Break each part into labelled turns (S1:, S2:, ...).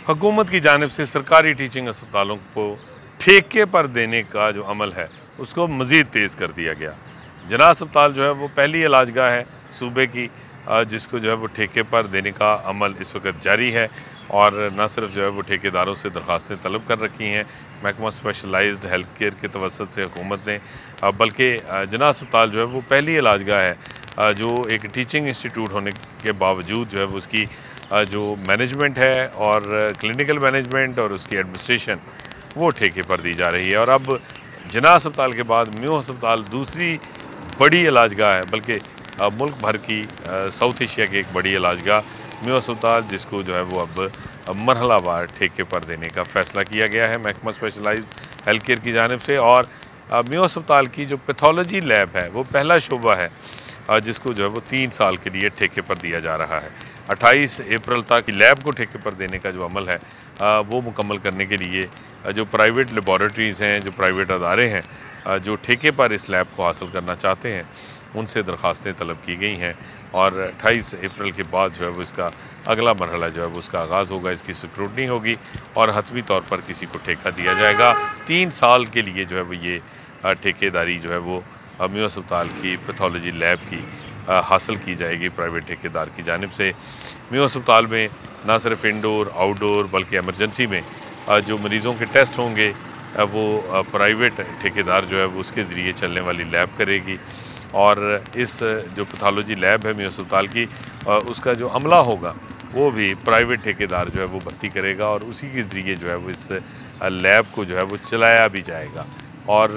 S1: हुकूमत की जानिब से सरकारी टीचिंग अस्पतालों को ठेके पर देने का जो अमल है उसको मज़ीद तेज़ कर दिया गया। जना अस्पताल जो है वो पहली इलाजगाह है सूबे की जिसको जो है वो ठेके पर देने का अमल इस वक्त जारी है और न सिर्फ जो है वो ठेकेदारों से दरख्वास्तें तलब कर रखी हैं महकमा स्पेशलाइज्ड हेल्थ केयर के तवसत से हुकूमत ने, बल्कि जना अस्पताल जो है वो पहली इलाजगाह है जो एक टीचिंग इंस्टीट्यूट होने के बावजूद जो है वो उसकी जो मैनेजमेंट है और क्लिनिकल मैनेजमेंट और उसकी एडमिनिस्ट्रेशन वो ठेके पर दी जा रही है। और अब जना अस्पताल के बाद म्यू अस्पताल दूसरी बड़ी इलाजगाह है, बल्कि मुल्क भर की साउथ एशिया की एक बड़ी इलाजगाह म्यू अस्पताल, जिसको जो है वो अब मरहलावार ठेके पर देने का फ़ैसला किया गया है महकमा स्पेशलाइज्ड हेल्थ केयर की जानिब से। और म्यू अस्पताल की जो पैथोलॉजी लैब है वो पहला शोबा है जिसको जो है वो 3 साल के लिए ठेके पर दिया जा रहा है। 28 अप्रैल तक लैब को ठेके पर देने का जो अमल है वो मुकम्मल करने के लिए जो प्राइवेट लेबॉरेटरीज़ हैं, जो प्राइवेट अदारे हैं जो ठेके पर इस लैब को हासिल करना चाहते हैं उनसे दरख्वास्तें तलब की गई हैं और 28 अप्रैल के बाद जो है वो इसका अगला मरहला जो है वो उसका आगाज़ होगा, इसकी स्क्रूटनी होगी और हतमी तौर पर किसी को ठेका दिया जाएगा। 3 साल के लिए जो है वो ये ठेकेदारी जो है वो म्यू अस्पताल की पैथोलॉजी लैब की हासिल की जाएगी प्राइवेट ठेकेदार की जानिब से। म्यू अस्पताल में ना सिर्फ इंडोर आउटडोर बल्कि एमरजेंसी में जो मरीज़ों के टेस्ट होंगे वो प्राइवेट ठेकेदार जो है वो उसके ज़रिए चलने वाली लैब करेगी और इस जो पैथोलॉजी लैब है म्यू अस्पताल की उसका जो अमला होगा वो भी प्राइवेट ठेकेदार जो है वो भर्ती करेगा और उसी के ज़रिए जो है वो इस लैब को जो है वो चलाया भी जाएगा और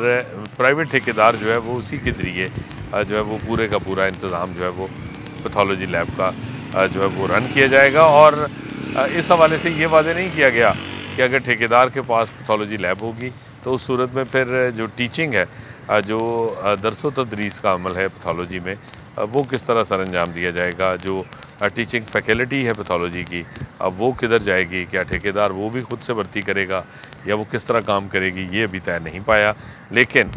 S1: प्राइवेट ठेकेदार जो है वो उसी के ज़रिए जो है वो पूरे का पूरा इंतज़ाम जो है वो पैथोलॉजी लैब का जो है वो रन किया जाएगा। और इस हवाले से ये वादे नहीं किया गया कि अगर ठेकेदार के पास पैथोलॉजी लैब होगी तो उस सूरत में फिर जो टीचिंग है, जो दरस व तदरीस का अमल है पैथोलॉजी में, वो किस तरह सर अंजाम दिया जाएगा। जो टीचिंग फैकल्टी है पैथोलॉजी की अब वो किधर जाएगी, क्या ठेकेदार वो भी ख़ुद से भर्ती करेगा या वो किस तरह काम करेगी, ये अभी तय नहीं पाया। लेकिन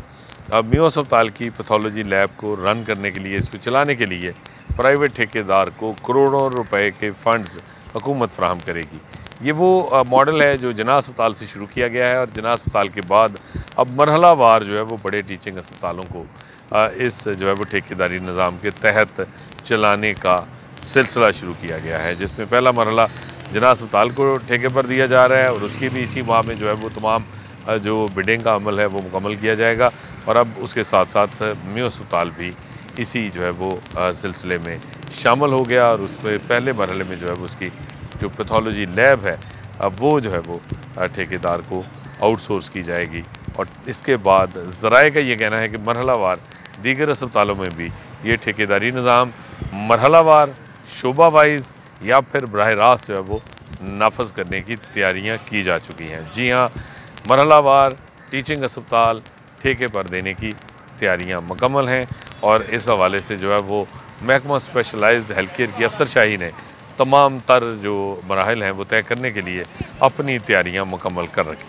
S1: अब म्यू अस्पताल की पैथोलॉजी लैब को रन करने के लिए, इसको चलाने के लिए प्राइवेट ठेकेदार को करोड़ों रुपए के फ़ंड्स हुकूमत फ़राहम करेगी। ये वो मॉडल है जो जना अस्पताल से शुरू किया गया है और जना अस्पताल के बाद अब मरहलावार जो है वो बड़े टीचिंग अस्पतालों को इस जो है वो ठेकेदारी निज़ाम के तहत चलाने का सिलसिला शुरू किया गया है, जिसमें पहला मरहला जना अस्पताल को ठेके पर दिया जा रहा है और उसकी भी इसी माह में जो है वो तमाम जो बिडिंग का अमल है वो मुकम्मल किया जाएगा और अब उसके साथ साथ म्यू अस्पताल भी इसी जो है वो सिलसिले में शामिल हो गया और उसमें पहले मरहले में जो है वो उसकी जो पैथोलॉजी लैब है अब वो जो है वो ठेकेदार को आउटसोर्स की जाएगी और इसके बाद ज़राए का ये कहना है कि मरहलावार दीगर अस्पतालों में भी ये ठेकेदारी निज़ाम मरहलावार शोबा वाइज या फिर बराह रास्त जो है वो नाफज करने की तैयारियां की जा चुकी हैं। जी हाँ, मरहलावार टीचिंग अस्पताल ठेके पर देने की तैयारियां मुकम्मल हैं और इस हवाले से जो है वो महकमा स्पेशलाइज्ड हेल्थ केयर की अफसरशाही ने तमाम तर जो मराहिल हैं वो तय करने के लिए अपनी तैयारियां मुकम्मल कर रखी।